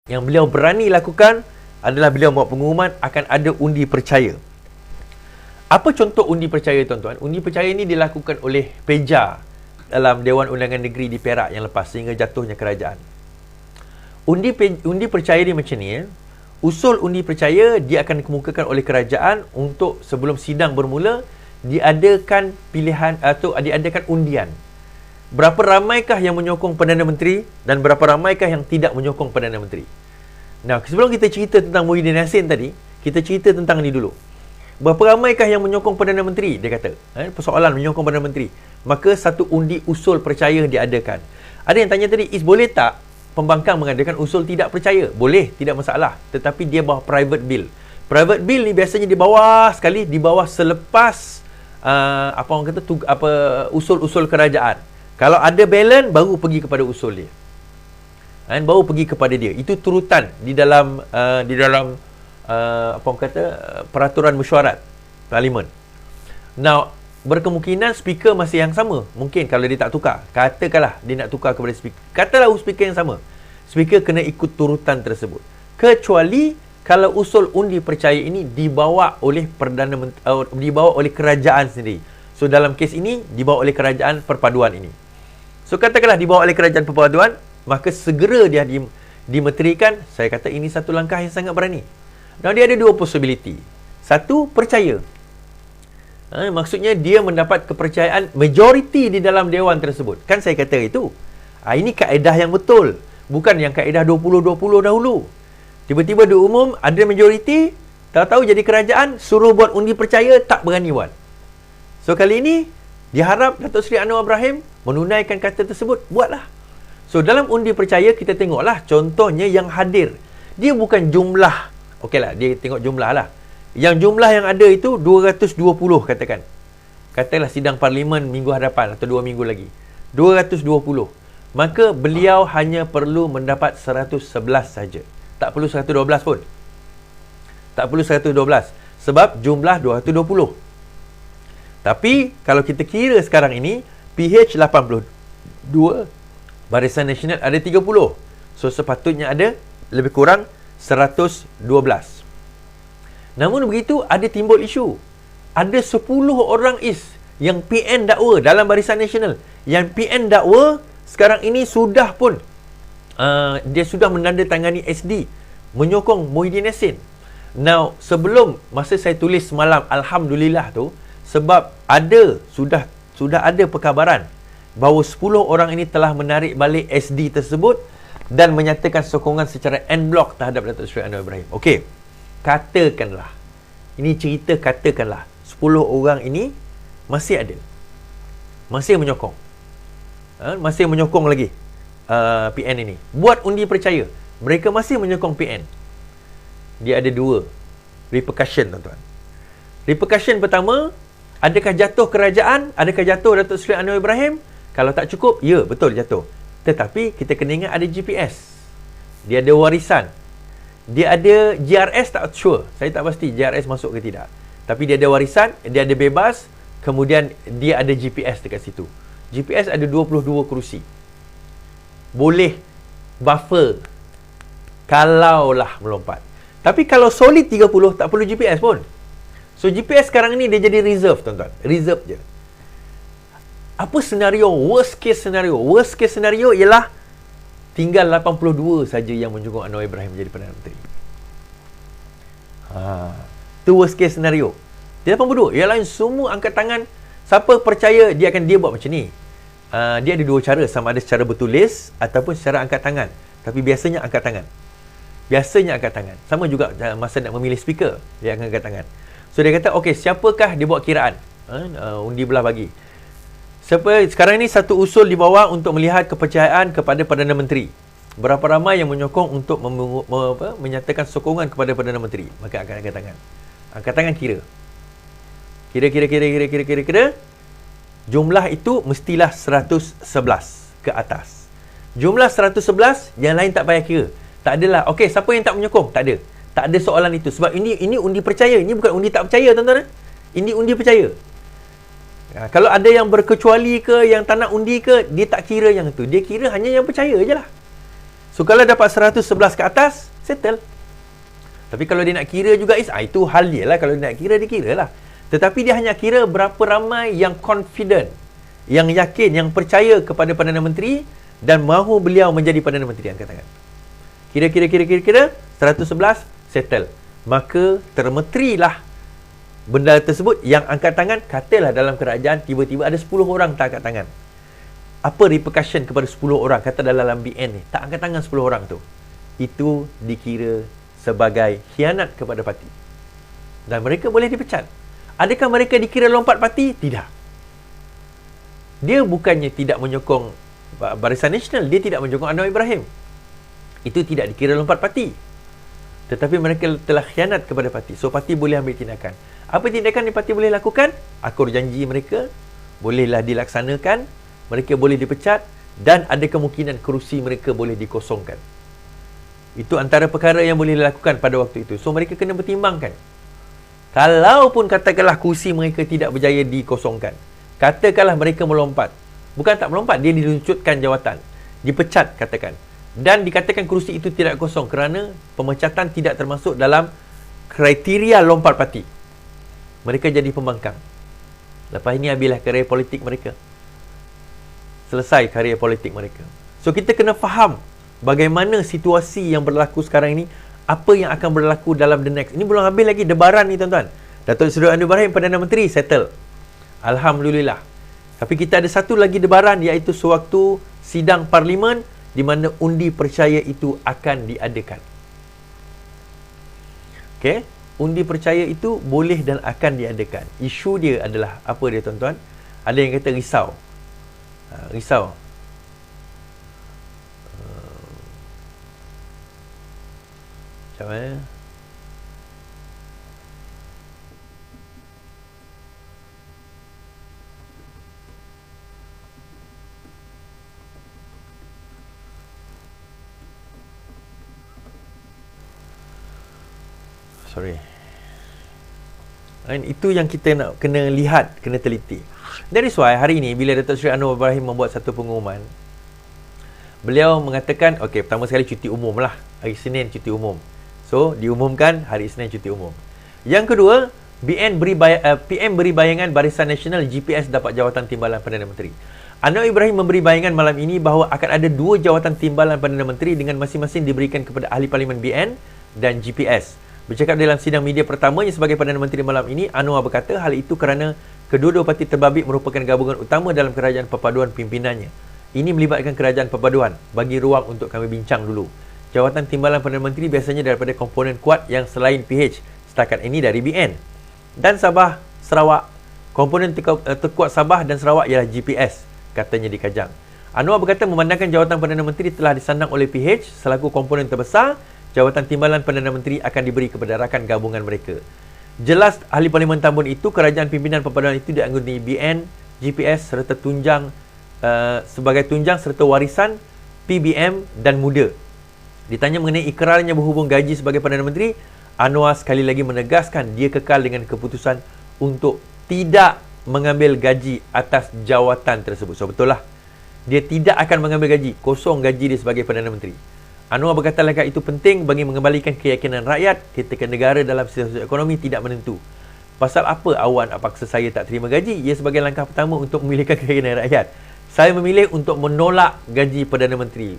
Yang beliau berani lakukan adalah beliau buat pengumuman akan ada undi percaya. Apa contoh undi percaya, tuan-tuan? Undi percaya ini dilakukan oleh Peja dalam Dewan Undangan Negeri di Perak yang lepas sehingga jatuhnya kerajaan. Undi percaya ni macam ni. Usul undi percaya dia akan dikemukakan oleh kerajaan untuk sebelum sidang bermula diadakan pilihan atau diadakan undian. Berapa ramaikah yang menyokong Perdana Menteri dan berapa ramaikah yang tidak menyokong Perdana Menteri. Nah, sebelum kita cerita tentang Muhyiddin Yassin tadi, kita cerita tentang ni dulu. Berapa ramaikah yang menyokong Perdana Menteri, dia kata. Persoalan menyokong Perdana Menteri. Maka satu undi usul percaya diadakan. Ada yang tanya tadi, boleh tak pembangkang mengadakan usul tidak percaya? Boleh, tidak masalah. Tetapi dia bawa private bill. Private bill ni biasanya di bawah sekali, di bawah selepas apa orang kata usul-usul kerajaan. Kalau ada balance, baru pergi kepada usul dia. Baru pergi kepada dia. Itu turutan di dalam apa orang kata peraturan mesyuarat parlimen. Now, berkemungkinan speaker masih yang sama. Mungkin kalau dia tak tukar. Katakanlah dia nak tukar kepada speaker. Katalah speaker yang sama. Speaker kena ikut turutan tersebut. Kecuali kalau usul undi percaya ini dibawa oleh dibawa oleh kerajaan sendiri. So dalam kes ini dibawa oleh kerajaan perpaduan ini. So katakanlah dibawa oleh kerajaan perpaduan, maka segera dia dimeterikan. Saya kata ini satu langkah yang sangat berani. Now dia ada dua possibility. Satu, percaya. Maksudnya dia mendapat kepercayaan majoriti di dalam dewan tersebut. Kan saya kata itu. Ini kaedah yang betul. Bukan yang kaedah 20-20 dahulu. Tiba-tiba diumum ada majoriti, tahu-tahu jadi kerajaan, suruh buat undi percaya, tak berani buat. So kali ini diharap Datuk Seri Anwar Ibrahim menunaikan kata tersebut, buatlah. So dalam undi percaya kita tengoklah contohnya yang hadir. Dia bukan jumlah. Okeylah, dia tengok jumlah lah. Yang jumlah yang ada itu 220 katakan. Katakanlah sidang parlimen minggu hadapan atau 2 minggu lagi. 220. Maka beliau hanya perlu mendapat 111 saja. Tak perlu 112 pun. Tak perlu 112. Sebab jumlah 220. Tapi kalau kita kira sekarang ini, PH 82, Barisan Nasional ada 30. So sepatutnya ada lebih kurang 112. Namun begitu ada timbul isu. Ada 10 orang yang PN dakwa dalam Barisan Nasional. Yang PN dakwa sekarang ini sudah pun dia sudah menandatangani SD menyokong Muhyiddin Yassin. Now, sebelum masa saya tulis semalam, alhamdulillah tu, sebab sudah ada perkabaran bahawa 10 orang ini telah menarik balik SD tersebut dan menyatakan sokongan secara en bloc terhadap Datuk Seri Anwar Ibrahim. Okey. Katakanlah. Ini cerita katakanlah 10 orang ini masih ada. Masih menyokong. Masih menyokong lagi PN ini. Buat undi percaya. Mereka masih menyokong PN. Dia ada dua repercussion, tuan-tuan. Repercussion pertama, adakah jatuh kerajaan? Adakah jatuh Datuk Seri Anwar Ibrahim? Kalau tak cukup, ya, betul jatuh. Tetapi kita kena ingat ada GPS. Dia ada warisan. Dia ada GRS, tak sure. Saya tak pasti GRS masuk ke tidak. Tapi dia ada warisan, dia ada bebas, kemudian dia ada GPS dekat situ. GPS ada 22 kerusi. Boleh buffer kalaulah melompat. Tapi kalau solid 30, tak perlu GPS pun. So GPS sekarang ni dia jadi reserve, tuan-tuan. Reserve je. Apa senario? Worst case scenario. Worst case scenario ialah tinggal 82 saja yang menyokong Anwar Ibrahim menjadi Perdana Menteri. Itu worst case scenario. Dia 82. Yang lain semua angkat tangan. Siapa percaya dia buat macam ni. Dia ada dua cara. Sama ada secara bertulis ataupun secara angkat tangan. Tapi biasanya angkat tangan. Sama juga masa nak memilih speaker, dia akan angkat tangan. So dia kata, okey, siapakah dia buat kiraan? Undi belah bagi. Sekarang ni satu usul dibawa untuk melihat kepercayaan kepada Perdana Menteri. Berapa ramai yang menyokong untuk menyatakan sokongan kepada Perdana Menteri? Maka akan angkat tangan. Angkat tangan kira. Kira. Jumlah itu mestilah 111 ke atas. Jumlah 111, yang lain tak payah kira. Tak adalah, okey, siapa yang tak menyokong? Tak ada. Tak ada soalan itu. Sebab ini undi percaya. Ini bukan undi tak percaya, tuan-tuan. Ini undi percaya. Kalau ada yang berkecuali ke, yang tak nak undi ke, dia tak kira yang itu. Dia kira hanya yang percaya je lah. So kalau dapat 111 ke atas, settle. Tapi kalau dia nak kira juga itu hal dia lah. Kalau dia nak kira, dia kira lah. Tetapi dia hanya kira berapa ramai yang confident, yang yakin, yang percaya kepada Perdana Menteri dan mahu beliau menjadi Perdana Menteri. Angkat tangan. Kira 111, settle. Maka termeterilah benda tersebut. Yang angkat tangan, katalah dalam kerajaan tiba-tiba ada 10 orang tak angkat tangan. Apa repercussion kepada 10 orang? Kata dalam BN ni, tak angkat tangan 10 orang tu. Itu dikira sebagai khianat kepada parti. Dan mereka boleh dipecat. Adakah mereka dikira lompat parti? Tidak. Dia bukannya tidak menyokong Barisan Nasional, dia tidak menyokong Anwar Ibrahim. Itu tidak dikira lompat parti. Tetapi mereka telah khianat kepada parti. So parti boleh ambil tindakan. Apa tindakan yang parti boleh lakukan? Akur janji mereka bolehlah dilaksanakan. Mereka boleh dipecat dan ada kemungkinan kerusi mereka boleh dikosongkan. Itu antara perkara yang boleh dilakukan pada waktu itu. So mereka kena bertimbangkan. Kalaupun katakanlah kursi mereka tidak berjaya dikosongkan, katakanlah mereka melompat. Bukan tak melompat, dia diluncutkan jawatan, dipecat katakan. Dan dikatakan kerusi itu tidak kosong kerana pemecatan tidak termasuk dalam kriteria lompat parti. Mereka jadi pembangkang. Lepas ini habislah karier politik mereka. Selesai karier politik mereka. So kita kena faham bagaimana situasi yang berlaku sekarang ini, apa yang akan berlaku dalam the next. Ini belum habis lagi debaran ni tuan-tuan. Datuk Seri Anwar Ibrahim Perdana Menteri, settle. Alhamdulillah. Tapi kita ada satu lagi debaran, iaitu sewaktu sidang parlimen di mana undi percaya itu akan diadakan. Okey, undi percaya itu boleh dan akan diadakan. Isu dia adalah apa dia tuan-tuan? Ada yang kata risau. Risau. Macam mana? Sorry. Dan itu yang kita nak kena lihat, kena teliti. That is why hari ini bila Datuk Seri Anwar Ibrahim membuat satu pengumuman, beliau mengatakan, okey, pertama sekali cuti umum lah. Hari Senin cuti umum. So, diumumkan hari Senin cuti umum. Yang kedua, PM beri bayangan Barisan Nasional GPS dapat jawatan timbalan Perdana Menteri. Anwar Ibrahim memberi bayangan malam ini bahawa akan ada 2 jawatan timbalan Perdana Menteri dengan masing-masing diberikan kepada Ahli Parlimen BN dan GPS. Bercakap dalam sidang media pertamanya sebagai Perdana Menteri malam ini, Anwar berkata hal itu kerana kedua-dua parti terbabit merupakan gabungan utama dalam kerajaan perpaduan pimpinannya. Ini melibatkan kerajaan perpaduan. Bagi ruang untuk kami bincang dulu. Jawatan timbalan Perdana Menteri biasanya daripada komponen kuat yang selain PH. Setakat ini dari BN. Dan Sabah, Sarawak. Komponen terkuat Sabah dan Sarawak ialah GPS, katanya di Kajang. Anwar berkata memandangkan jawatan Perdana Menteri telah disandang oleh PH selaku komponen terbesar, jawatan timbalan Perdana Menteri akan diberi kepada rakan gabungan mereka. Jelas Ahli Parlimen Tambun itu, kerajaan pimpinan perpaduan itu dianggoti BN, GPS serta tunjang sebagai tunjang serta warisan PBM dan muda. Ditanya mengenai ikrarnya berhubung gaji sebagai Perdana Menteri, Anwar sekali lagi menegaskan dia kekal dengan keputusan untuk tidak mengambil gaji atas jawatan tersebut. So betul lah, dia tidak akan mengambil gaji, kosong gaji dia sebagai Perdana Menteri. Anwar berkata langkah itu penting bagi mengembalikan keyakinan rakyat ketika negara dalam situasi ekonomi tidak menentu. Pasal apa awak nak paksa saya tak terima gaji? Ia sebagai langkah pertama untuk memilihkan keyakinan rakyat. Saya memilih untuk menolak gaji Perdana Menteri.